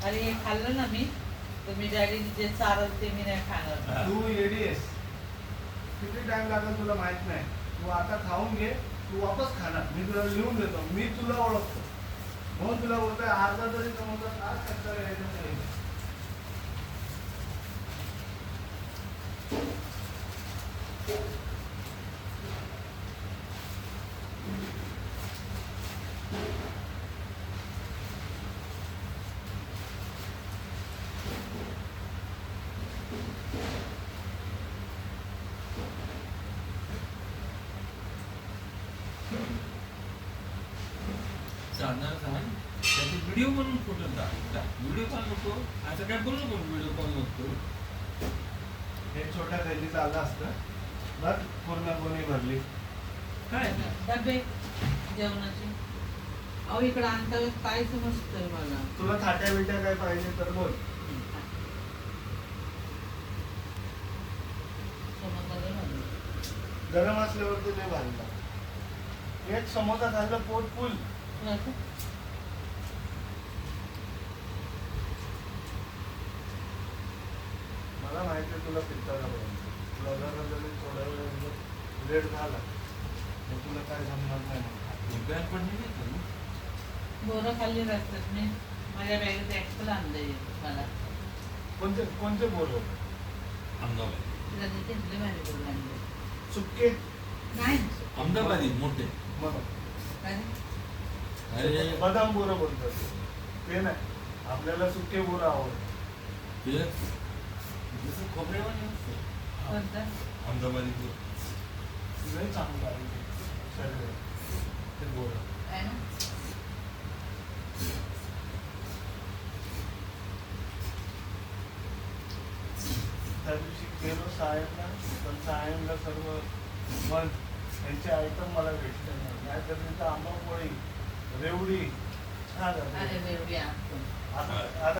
अरे हे खाल्लं ना मी तर मी डॅडी जे चारल ते मी नाही खाणार. तू येडी आहेस. किती टाइम लागेल तुला माहित नाही. तू आता खाऊन घे, तू वापस खाणार. मी तुला लिहून देतो, मी तुला ओळखतो म्हणून तुला बोलतोय अर्धा तरी समजा आज कंटाळा यायचा नाही. सांगणार सांग त्याचे व्हिडिओ बनवून फोटो व्हिडिओ कॉल नको असं काय बोलू नको व्हिडिओ कॉल नको. हे छोट्या थैलीत आलं असतं बरं, पूर्ण कोणी भरली. काय डबे जेवणाचे. अहो इकडे आणता वेळेस काय समजतंय मला. तुला थाट्या बिट्या काय पाहिजे तर बोल. समजलं मला. गरम असल्यावर ते लय भारी लागतं. एक समोसा खाल्लं पोट फुल. असं? मला माहिती आहे तुला पित्ताला पाहिजे. तुला जर थोडा वेळ लेट झाला तर तुला काय जमणार नाही. रुपयात पडली नाही का मग? बोरं खाल्ली रस्त्यात मी. माझ्या बॅगेत ऍक्सल आणलंय मला. कोणते कोणते बोल होते? अहमदाबाद तिला तिथे इथले माझे बोरं आणले. सुक्के नाही अहमदाबादी मोठे. मग काय अरे बदाम बोरं बोलतात ते नाही. आपल्याला सुक्के बोरं आवडतात. ते जसं खोबरेवाले असतं कोणतं? अहमदाबादी बोल. लय चांगलं आहे ते शरीर ते बोरं. आहे ना? त्या दिवशी गेलो सायनला, पण सायनला सर्व मन यांचे आयटम मला भेटले नाही. तर तिथं आंबापोळी, रेवडी छान अरे आहे. वेवडी आणतो. आता